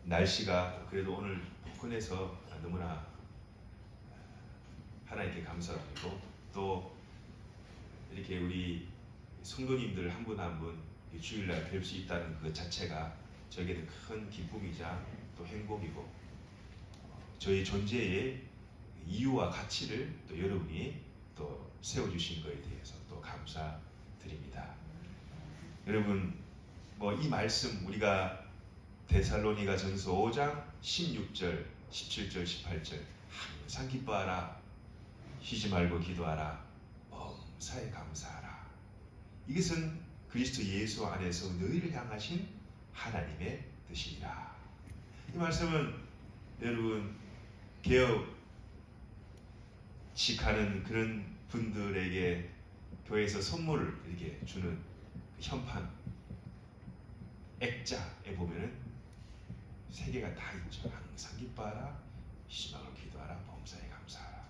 날씨가 그래도 오늘 포근해서 너무나 하나님께 감사드리고, 또 이렇게 우리 성도님들 한 분 한 분 주일날 뵐 수 있다는 그 자체가 저에게는 큰 기쁨이자 또 행복이고, 저희 존재의 이유와 가치를 또 여러분이 또 세워주신 것에 대해서 또 감사드립니다. 여러분, 이 말씀 우리가 데살로니가 전서 5장 16절, 17절, 18절 항상 기뻐하라, 쉬지 말고 기도하라, 범사에 감사하라. 이것은 그리스도 예수 안에서 너희를 향하신 하나님의 뜻이니라. 이 말씀은 여러분 개업직하는 그런 분들에게 교회에서 선물을 이렇게 주는 현판 액자에 보면은 세 개가 다 있죠. 항상 기뻐하라, 희망을 기도하라, 범사에 감사하라.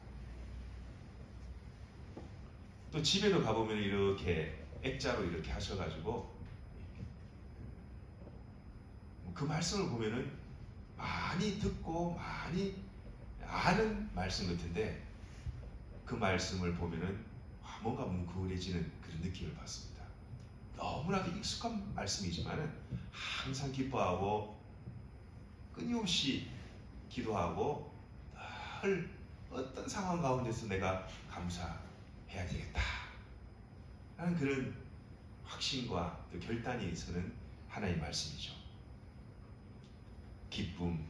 또 집에도 가보면 이렇게 액자로 이렇게 하셔가지고 그 말씀을 보면은 많이 듣고 많이 아는 말씀 같은데, 그 말씀을 보면은 뭔가 뭉클해지는 그런 느낌을 받습니다. 너무나도 익숙한 말씀이지만은 항상 기뻐하고 끊임없이 기도하고 늘 어떤 상황 가운데서 내가 감사해야 되겠다 하는 그런 확신과 또 결단이 서는 하나님의 말씀이죠. 기쁨,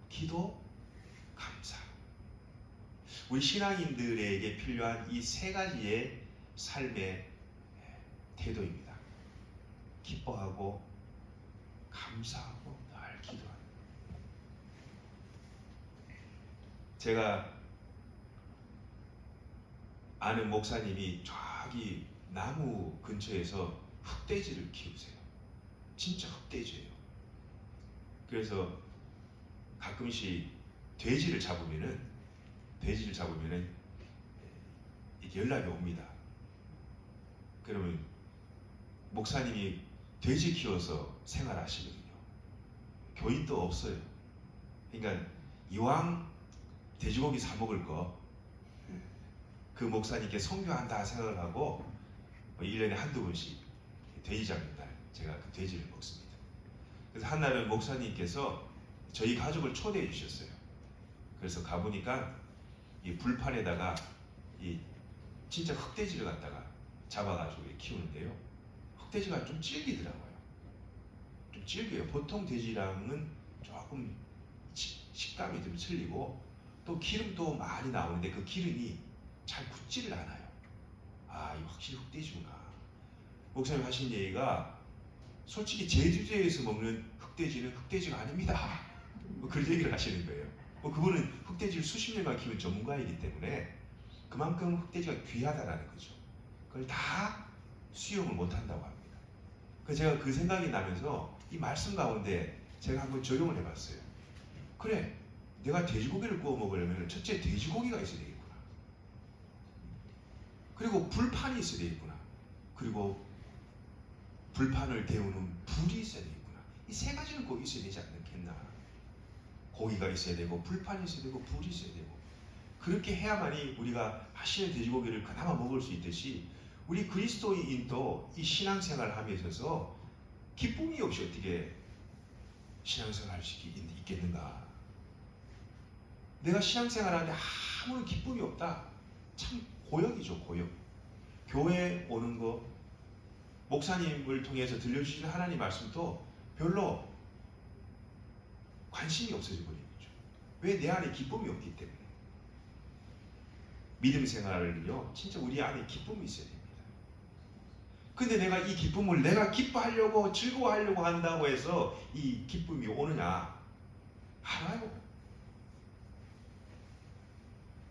기도, 감사. 우리 신앙인들에게 필요한 이 세 가지의 삶의 태도입니다. 기뻐하고 감사하고 늘 기도하는. 제가 아는 목사님이 저기 나무 근처에서 흑돼지를 키우세요. 진짜 흑돼지예요. 그래서 가끔씩 돼지를 잡으면은 이렇게 연락이 옵니다. 그러면 목사님이 돼지 키워서 생활하시거든요. 교인도 없어요. 그러니까 이왕 돼지고기 사 먹을 거 그 목사님께 선교한다 생각하고 1년에 한두 번씩 돼지 잡는 날 제가 그 돼지를 먹습니다. 그래서 한날은 목사님께서 저희 가족을 초대해 주셨어요. 그래서 가보니까 이 불판에다가 이 진짜 흑돼지를 갖다가 잡아가지고 키우는데요. 흑돼지가 좀 질기더라고요. 좀 질겨요. 보통 돼지랑은 조금 식감이 좀 틀리고, 또 기름도 많이 나오는데 그 기름이 잘 굳지를 않아요. 이 확실히 흑돼지구나. 목사님 하신 얘기가, 솔직히 제주도에서 먹는 흑돼지는 흑돼지가 아닙니다. 그런 얘기를 하시는 거예요. 그분은 흑돼지를 수십 년간 키운 전문가이기 때문에 그만큼 흑돼지가 귀하다라는 거죠. 그걸 다 수용을 못한다고 합니다. 그래서 제가 그 생각이 나면서 이 말씀 가운데 제가 한번 적용을 해봤어요. 그래, 내가 돼지고기를 구워 먹으려면 첫째 돼지고기가 있어야 되겠구나. 그리고 불판이 있어야 되겠구나. 그리고 불판을 데우는 불이 있어야 되겠구나. 이 세 가지는 꼭 있어야 되지 않겠나. 고기가 있어야 되고, 불판이 있어야 되고, 불이 있어야 되고. 그렇게 해야만이 우리가 맛있는 돼지고기를 그나마 먹을 수 있듯이, 우리 그리스도인도 이 신앙생활을 함에 있어서 기쁨이 없이 어떻게 신앙생활을 할 수 있겠는가. 내가 신앙생활하는데 아무런 기쁨이 없다. 참 고역이죠, 고역. 교회에 오는 거, 목사님을 통해서 들려주시는 하나님 말씀도 별로 관심이 없어져 버리는 거죠. 왜? 내 안에 기쁨이 없기 때문에. 믿음 생활을요, 진짜 우리 안에 기쁨이 있어야 됩니다. 근데 내가 이 기쁨을 내가 기뻐하려고 즐거워하려고 한다고 해서 이 기쁨이 오느냐? 알아요.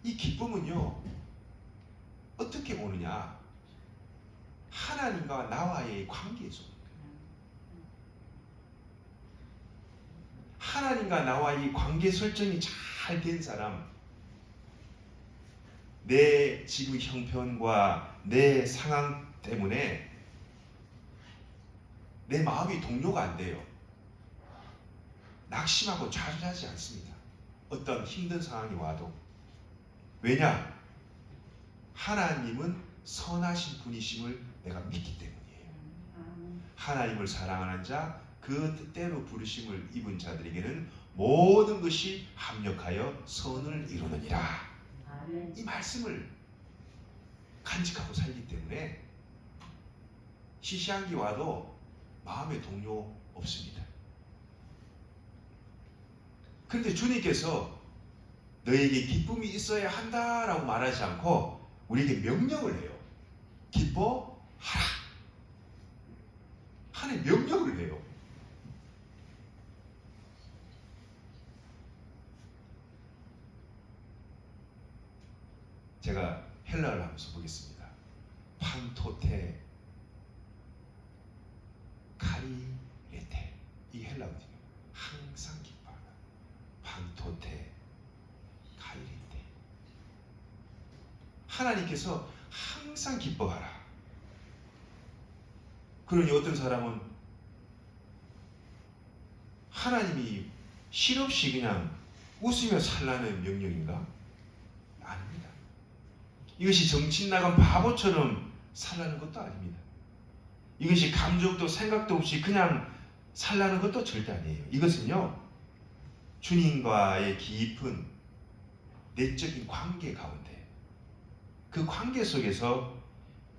이 기쁨은요, 어떻게 오느냐? 하나님과 나와의 관계에서 오는 거예요. 하나님과 나와의 관계 설정이 잘 된 사람, 내 지금 형편과 내 상황 때문에 내 마음이 동요가 안 돼요. 낙심하고 좌절하지 않습니다. 어떤 힘든 상황이 와도. 왜냐? 하나님은 선하신 분이심을 내가 믿기 때문이에요. 하나님을 사랑하는 자, 그 뜻대로 부르심을 입은 자들에게는 모든 것이 합력하여 선을 이루느니라. 이 말씀을 간직하고 살기 때문에 시시한기 와도 마음에 동요 없습니다. 그런데 주님께서 너에게 기쁨이 있어야 한다라고 말하지 않고 우리에게 명령을 해요. 기뻐하라. 하나님 명령을 해요. 제가 헬라어를 한번 써보겠습니다. 판토테 카리레테. 이 헬라어거든요. 항상 기뻐하라. 판토테 카리레테. 하나님께서 항상 기뻐하라. 그러니 어떤 사람은 하나님이 실없이 그냥 웃으며 살라는 명령인가? 아닙니다. 이것이 정신 나간 바보처럼 살라는 것도 아닙니다. 이것이 감정도 생각도 없이 그냥 살라는 것도 절대 아니에요. 이것은요, 주님과의 깊은 내적인 관계 가운데, 그 관계 속에서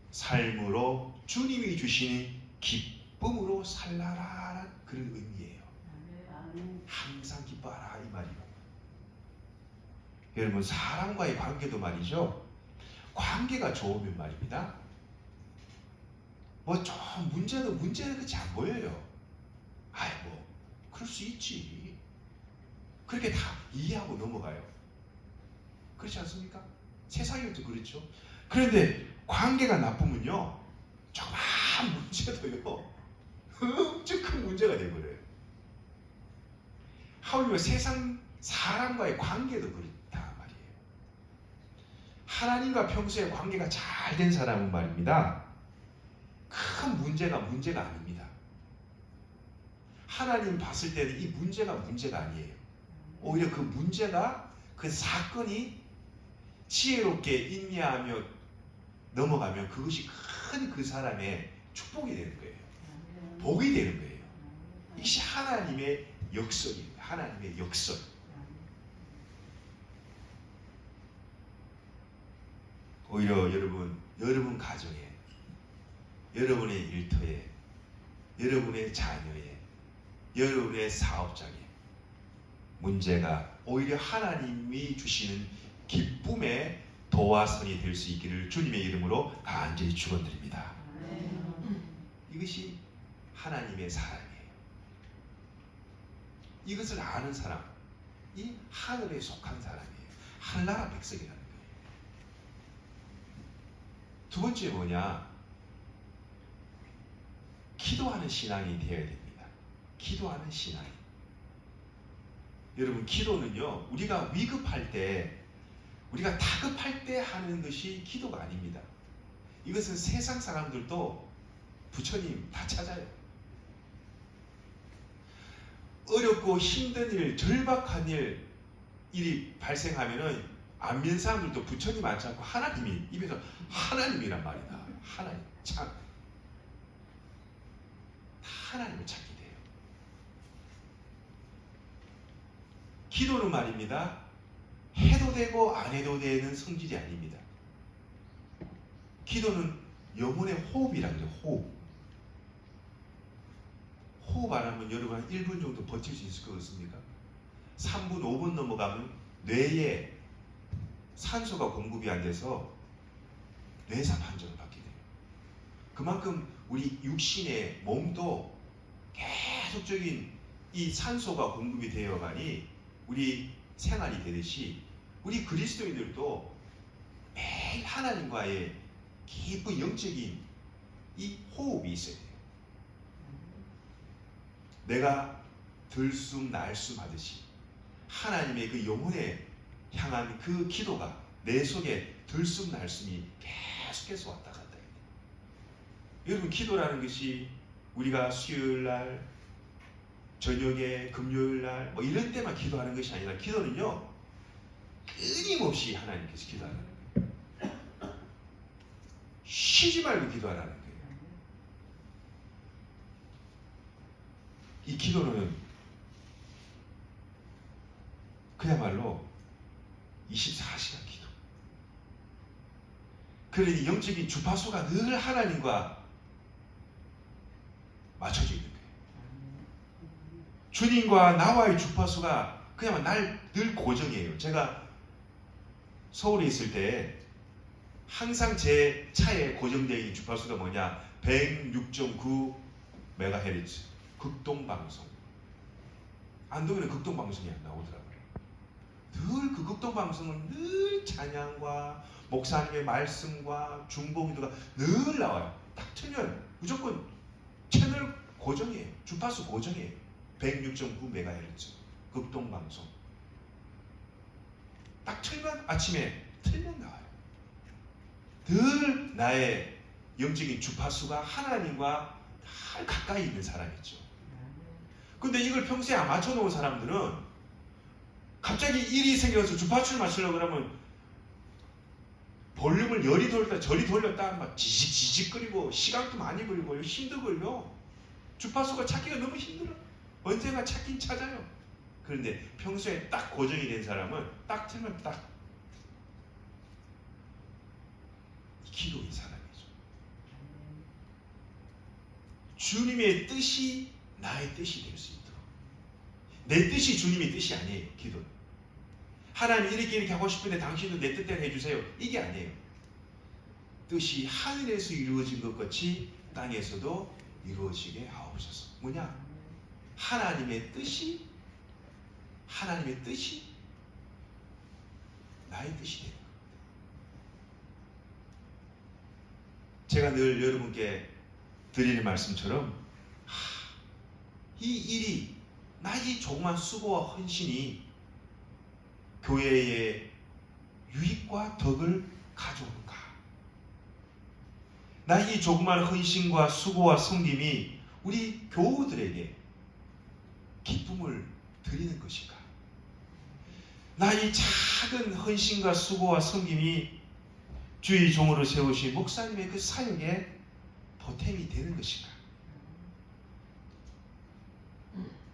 삶으로 주님이 주시는 기쁨으로 살라라는 그런 의미예요. 항상 기뻐하라 이 말이요. 여러분, 사람과의 관계도 말이죠, 관계가 좋으면 말입니다, 뭐 좀 문제는 그렇게 안 보여요. 아이 뭐 그럴 수 있지, 그렇게 다 이해하고 넘어가요. 그렇지 않습니까? 세상에도 그렇죠. 그런데 관계가 나쁘면요, 조그만 문제도요 엄청 큰 문제가 되어버려요. 하물며 세상 사람과의 관계도 그렇다 말이에요. 하나님과 평소에 관계가 잘 된 사람은 말입니다, 큰 문제가 아닙니다. 하나님 봤을 때는 이 문제가 아니에요. 오히려 그 문제가, 그 사건이 지혜롭게 인내하며 넘어가면 그것이 큰 그 사람의 축복이 되는 거예요. 복이 되는 거예요. 이것이 하나님의 역설입니다. 하나님의 역설. 오히려 여러분 가정에, 여러분의 일터에, 여러분의 자녀에, 여러분의 사업장에 문제가 오히려 하나님이 주시는 기쁨의 도화선이 될 수 있기를 주님의 이름으로 간절히 축원드립니다. 이것이 하나님의 사랑이에요. 이것을 아는 사람, 이 하늘에 속한 사람이에요. 하늘나라 백성이라는 거예요. 두 번째 뭐냐? 기도하는 신앙이 되어야 됩니다. 기도하는 신앙. 여러분, 기도는요, 우리가 위급할 때, 우리가 다급할 때 하는 것이 기도가 아닙니다. 이것은 세상 사람들도 부처님 다 찾아요. 어렵고 힘든 일, 절박한 일이 발생하면은 안면 사람들도 부처님 앉지 않고 하나님이 입에서 하나님이란 말이다. 하나님, 참 하나님을 찾게 돼요. 기도는 말입니다, 해도 되고 안 해도 되는 성질이 아닙니다. 기도는 영혼의 호흡이라고 해요. 호흡 안 하면 여러분 한 1분 정도 버틸 수 있을 것 같습니까? 3분, 5분 넘어가면 뇌에 산소가 공급이 안 돼서 뇌사 판정을 받게 돼요. 그만큼 우리 육신의 몸도 계속적인 이 산소가 공급이 되어가니 우리 생활이 되듯이 우리 그리스도인들도 매일 하나님과의 깊은 영적인 이 호흡이 있어야 돼요. 내가 들숨 날숨 하듯이 하나님의 그 영혼에 향한 그 기도가 내 속에 들숨 날숨이 계속해서 왔다 갔다 해요. 여러분, 기도라는 것이 우리가 수요일날 저녁에 금요일 날 뭐 이런 때만 기도하는 것이 아니라 기도는요 끊임없이 하나님께서 기도하는 거예요. 쉬지 말고 기도하라는 거예요. 이 기도는 그야말로 24시간 기도. 그러니 영적인 주파수가 늘 하나님과 맞춰져 있는 거예요. 주님과 나와의 주파수가 그냥 늘 고정이에요. 제가 서울에 있을 때 항상 제 차에 고정되어 있는 주파수가 뭐냐? 106.9 MHz 극동방송. 안동에는 극동방송이 안 나오더라고요. 늘 그 극동방송은 늘 찬양과 목사님의 말씀과 중보기도가 늘 나와요. 딱 틀면 무조건 채널 고정이에요. 주파수 고정이에요. 106.9 MHz 극동방송. 딱 틀면 아침에 틀면 나와요. 늘 나의 영적인 주파수가 하나님과 늘 가까이 있는 사람이죠. 근데 이걸 평소에 안 맞춰놓은 사람들은 갑자기 일이 생겨서 주파수를 맞추려고 그러면 볼륨을 열이 돌렸다 저리 돌렸다 막 지직거리고 시간도 많이 걸리고 힘도 걸려. 주파수가 찾기가 너무 힘들어. 언젠가 찾긴 찾아요. 그런데 평소에 딱 고정이 된 사람은 딱 틀면 딱 기도의 사람이죠. 주님의 뜻이 나의 뜻이 될 수 있도록. 내 뜻이 주님의 뜻이 아니에요. 기도는. 하나님 이렇게 하고 싶은데 당신도 내 뜻대로 해주세요. 이게 아니에요. 뜻이 하늘에서 이루어진 것 같이 땅에서도 이루어지게 하옵소서. 뭐냐? 하나님의 뜻이 나의 뜻이 되는 겁니다. 제가 늘 여러분께 드리는 말씀처럼 이 일이 나의 조그만 수고와 헌신이 교회의 유익과 덕을 가져오는가? 나의 조그만 헌신과 수고와 섬김이 우리 교우들에게 기쁨을 드리는 것인가? 나의 작은 헌신과 수고와 섬김이 주의 종으로 세우신 목사님의 그 사역에 보탬이 되는 것인가?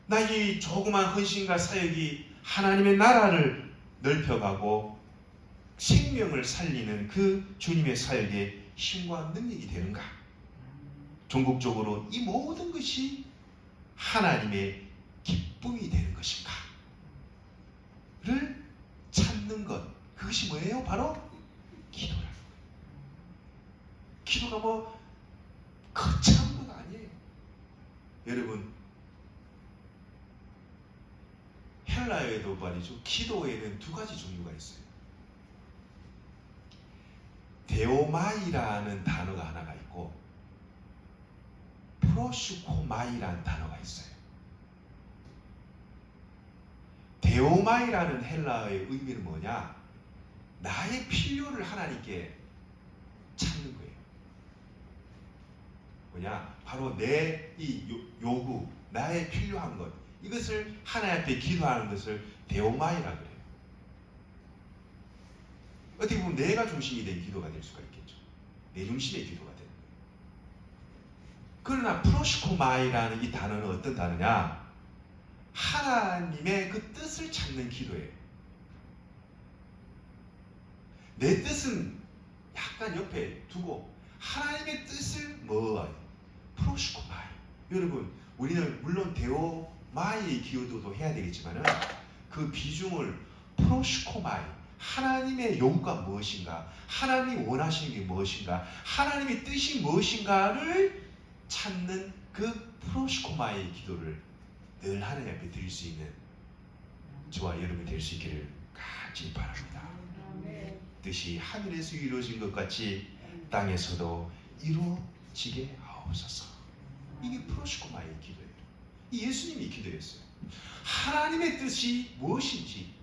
나의 조그만 헌신과 사역이 하나님의 나라를 넓혀가고 생명을 살리는 그 주님의 사역에 힘과 능력이 되는가? 종국적으로 이 모든 것이 하나님의 기쁨이 되는 것인가? 를 찾는 것. 그것이 뭐예요? 바로 기도라는 거예요. 기도가 뭐 거창한 건 아니에요. 여러분, 헬라어에도 말이죠. 기도에는 두 가지 종류가 있어요. 데오마이라는 단어가 하나가 있고 프로슈코마이라는 단어가 있어요. 데오마이라는 헬라어의 의미는 뭐냐? 나의 필요를 하나님께 찾는 거예요. 뭐냐? 바로 내 이 요구, 나의 필요한 것, 이것을 하나님 앞에 기도하는 것을 데오마이라 그래요. 어떻게 보면 내가 중심이 된 기도가 될 수가 있겠죠. 내 중심의 기도가 되는 거예요. 그러나 프로시코마이라는 이 단어는 어떤 단어냐? 하나님의 그 뜻을 찾는 기도예요. 내 뜻은 약간 옆에 두고 하나님의 뜻을 뭐예요? 프로시코마이. 여러분, 우리는 물론 데오마이의 기도도 해야 되겠지만은 그 비중을 프로시코마이, 하나님의 요구가 무엇인가, 하나님이 원하시는 게 무엇인가, 하나님의 뜻이 무엇인가를 찾는 그 프로시코마의 기도를 늘 하나님 앞에 드릴 수 있는 저와 여러분이 될 수 있기를 간절히 바랍니다. 뜻이 하늘에서 이루어진 것 같이 땅에서도 이루어지게 하옵소서. 이게 프로시코마의 기도예요. 이 예수님이 기도했어요. 하나님의 뜻이 무엇인지,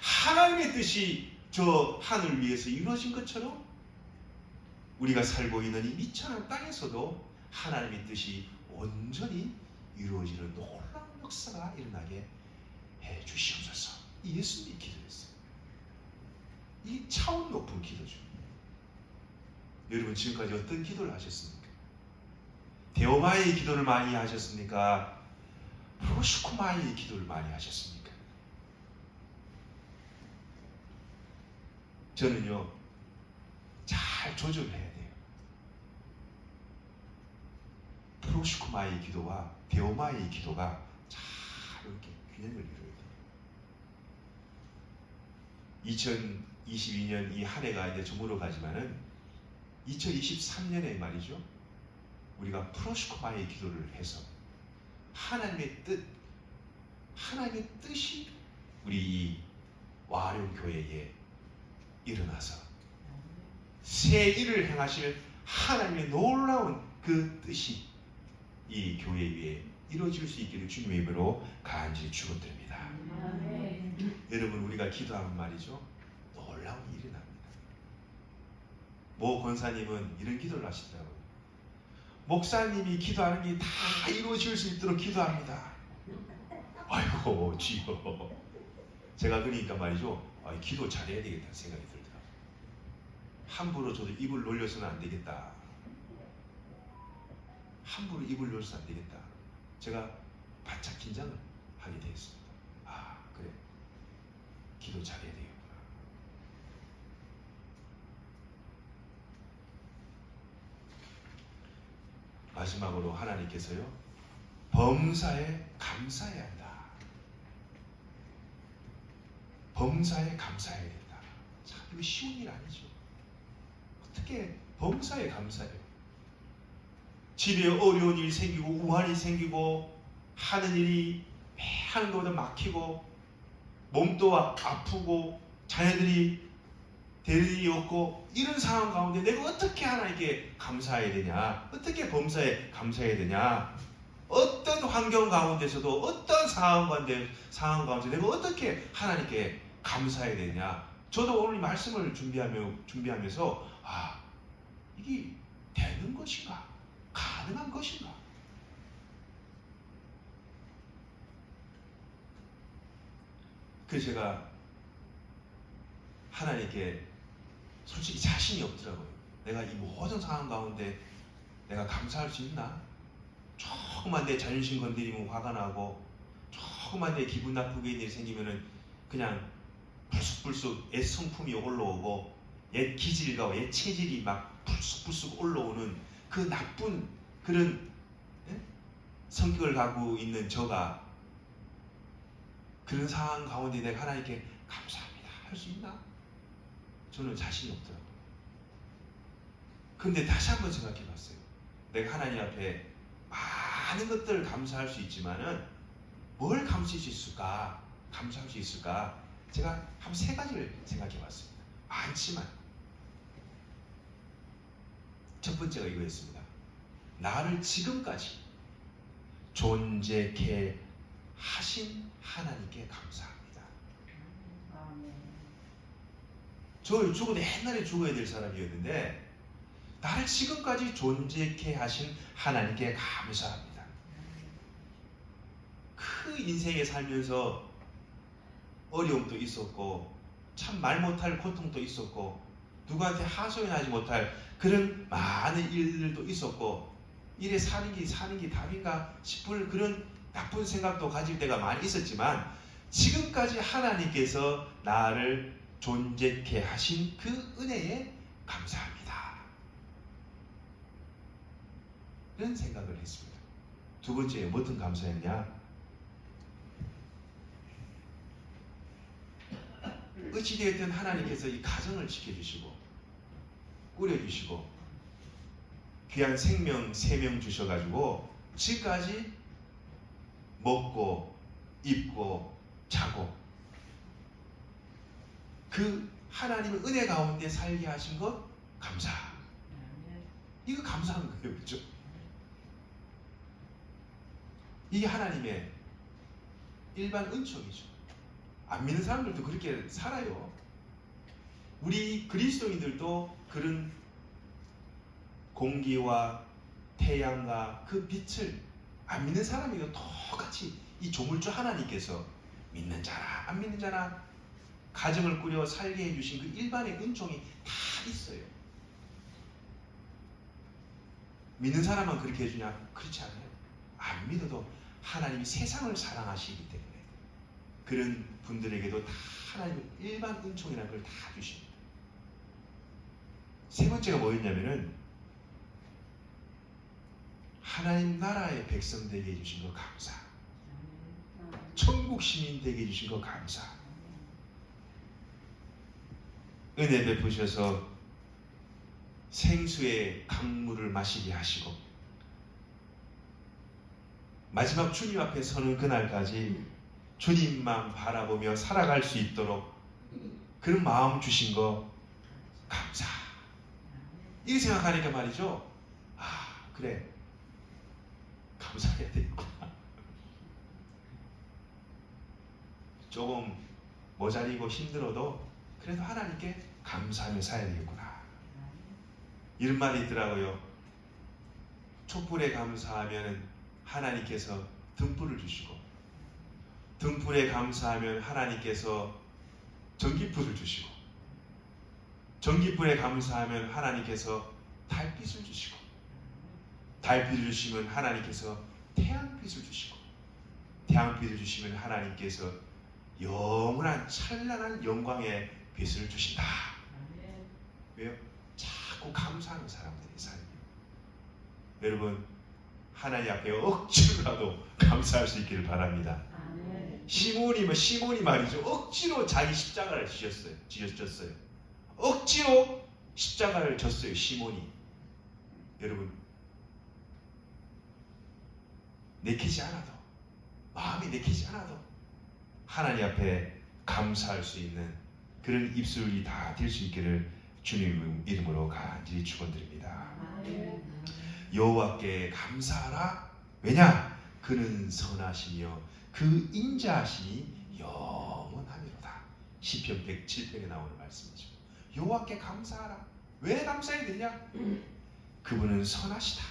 하나님의 뜻이 저 하늘 위에서 이루어진 것처럼 우리가 살고 있는 이 미천한 땅에서도 하나님의 뜻이 온전히 이루어지는 놀라운 역사가 일어나게 해 주시옵소서. 이 예수님이 기도했어요. 이 차원 높은 기도죠. 여러분 지금까지 어떤 기도를 하셨습니까? 데오마의 기도를 많이 하셨습니까? 프로시코마의 기도를 많이 하셨습니까? 저는요, 잘 조절해야 돼요. 프로시코마의 기도와 데오마의 기도가 잘 이렇게 균형을 이루어야 돼요. 2022년 이 한 해가 이제 저물어 가지만은 2023년에 말이죠. 우리가 프로시코마의 기도를 해서 하나님의 뜻이 우리 이 와룡교회에 일어나서 새 일을 행하실 하나님의 놀라운 그 뜻이 이 교회 위에 이루어질 수 있기를 주님의 이름으로 간절히 축원드립니다. 여러분 우리가 기도하면 말이죠. 놀라운 일이 납니다. 모 권사님은 이런 기도를 하시더라고요. 목사님이 기도하는 게 다 이루어질 수 있도록 기도합니다. 아이고 주여. 제가 그러니까 말이죠. 기도 잘해야 되겠다는 생각이 들더라고요. 함부로 저도 입을 놀려서는 안 되겠다. 함부로 입을 놀려서는 안 되겠다. 제가 바짝 긴장을 하게 되었습니다. 아 그래. 기도 잘해야 되겠구나. 마지막으로 하나님께서요. 범사에 감사해야 한다. 범사에 감사해야 된다. 참 이거 쉬운 일 아니죠. 어떻게 범사에 감사해요? 집에 어려운 일이 생기고 우환이 생기고 하는 일이 하는 것보다 막히고 몸도 아프고 자녀들이 될 일이 없고 이런 상황 가운데 내가 어떻게 하나님께 감사해야 되냐? 어떻게 범사에 감사해야 되냐? 어떤 환경 가운데서도 어떤 상황 가운데 내가 어떻게 하나님께 감사해야 되냐? 저도 오늘 말씀을 준비하면서 이게 되는 것인가? 가능한 것인가? 그래서 제가 하나님께 솔직히 자신이 없더라고요. 내가 이 모든 상황 가운데 내가 감사할 수 있나? 조금만 내 자존심 건드리면 화가 나고 조금만 내 기분 나쁘게 일이 생기면은 그냥 불쑥불쑥 옛 성품이 올라오고 옛 기질과 옛 체질이 막 불쑥불쑥 올라오는 그 나쁜 그런 성격을 갖고 있는 저가 그런 상황 가운데 내가 하나님께 감사합니다 할 수 있나? 저는 자신이 없더라고요. 근데 다시 한번 생각해 봤어요. 내가 하나님 앞에 많은 것들을 감사할 수 있지만은 뭘 감사할 수 있을까? 감사할 수 있을까? 제가 한 3가지를 생각해 봤습니다. 많지만 첫 번째가 이거였습니다. 나를 지금까지 존재케 하신 하나님께 감사합니다. 저 죽어도 옛날에 죽어야 될 사람이었는데 나를 지금까지 존재케 하신 하나님께 감사합니다. 그 인생에 살면서 어려움도 있었고 참 말 못할 고통도 있었고 누구한테 하소연하지 못할 그런 많은 일들도 있었고 이래 사는 게 답인가 싶을 그런 나쁜 생각도 가질 때가 많이 있었지만 지금까지 하나님께서 나를 존재케 하신 그 은혜에 감사합니다. 이런 생각을 했습니다. 두 번째에 무엇을 감사했냐? 어찌되었든 하나님께서 이 가정을 지켜주시고 꾸려주시고 귀한 생명 3명 주셔가지고 지금까지 먹고 입고 자고 그 하나님의 은혜 가운데 살게 하신 것 감사. 이거 감사한 거예요. 그렇죠? 이게 하나님의 일반 은총이죠. 안 믿는 사람들도 그렇게 살아요. 우리 그리스도인들도 그런 공기와 태양과 그 빛을 안 믿는 사람이도 똑같이 이 조물주 하나님께서 믿는 자나 안 믿는 자나 가정을 꾸려 살게 해주신 그 일반의 은총이 다 있어요. 믿는 사람만 그렇게 해주냐? 그렇지 않아요. 안 믿어도 하나님이 세상을 사랑하시기 때문에 그런 분들에게도 다 하나님의 일반 은총이라는 걸 다 주십니다. 세 번째가 뭐였냐면은 하나님 나라의 백성 되게 해주신 거 감사. 천국 시민 되게 해주신 거 감사. 은혜 베푸셔서 생수의 강물을 마시게 하시고 마지막 주님 앞에 서는 그날까지 주님만 바라보며 살아갈 수 있도록 그런 마음 주신 거 감사. 이렇게 생각하니까 말이죠. 아, 그래. 감사해야 되겠구나. 조금 모자리고 힘들어도 그래도 하나님께 감사하며 살아야 되겠구나. 이런 말이 있더라고요. 촛불에 감사하면 하나님께서 등불을 주시고 등불에 감사하면 하나님께서 전기불을 주시고 전기불에 감사하면 하나님께서 달빛을 주시고 달빛을 주시면 하나님께서 태양빛을 주시고 태양빛을 주시면 하나님께서 영원한 찬란한 영광의 빛을 주신다. 왜요? 자꾸 감사하는 사람들이 살아요. 여러분 하나님 앞에 억지로라도 감사할 수 있기를 바랍니다. 시몬이 말이죠. 억지로 자기 십자가를 지었어요. 억지로 십자가를 졌어요. 시몬이. 여러분 내키지 않아도 마음이 내키지 않아도 하나님 앞에 감사할 수 있는 그런 입술이 다 될 수 있기를 주님 이름으로 간절히 축원드립니다. 여호와께 감사하라. 왜냐? 그는 선하시며 그 인자하심이 영원하미로다. 시편 107편에 나오는 말씀이죠. 여호와께 감사하라. 왜 감사해야 되냐? 그분은 선하시다.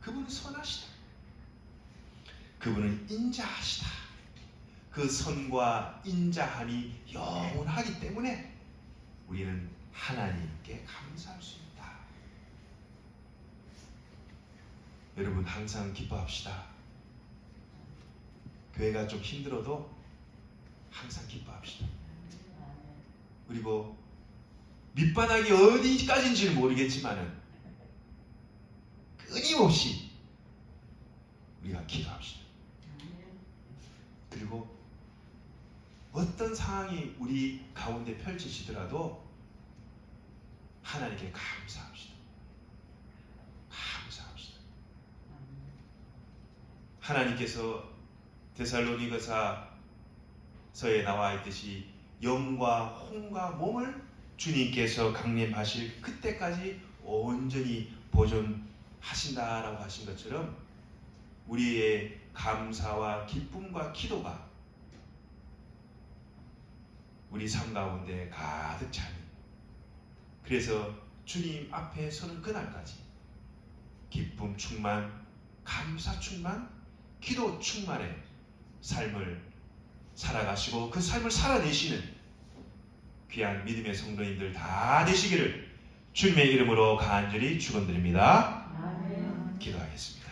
그분은 선하시다. 그분은 인자하시다. 그 선과 인자함이 영원하기 때문에 우리는 하나님께 감사할 수 있다. 여러분 항상 기뻐합시다. 교회가 좀 힘들어도 항상 기뻐합시다. 그리고 밑바닥이 어디까지인지는 모르겠지만은 끊임없이 우리가 기도합시다. 그리고 어떤 상황이 우리 가운데 펼쳐지더라도 하나님께 감사합시다. 감사합시다. 하나님께서 데살로니가서에 나와 있듯이 영과 혼과 몸을 주님께서 강림하실 그때까지 온전히 보존하신다라고 하신 것처럼 우리의 감사와 기쁨과 기도가 우리 삶 가운데 가득 차는, 그래서 주님 앞에 서는 그날까지 기쁨 충만, 감사 충만, 기도 충만의 삶을 살아가시고 그 삶을 살아내시는 귀한 믿음의 성도님들 다 되시기를 주님의 이름으로 간절히 축원드립니다. 기도하겠습니다.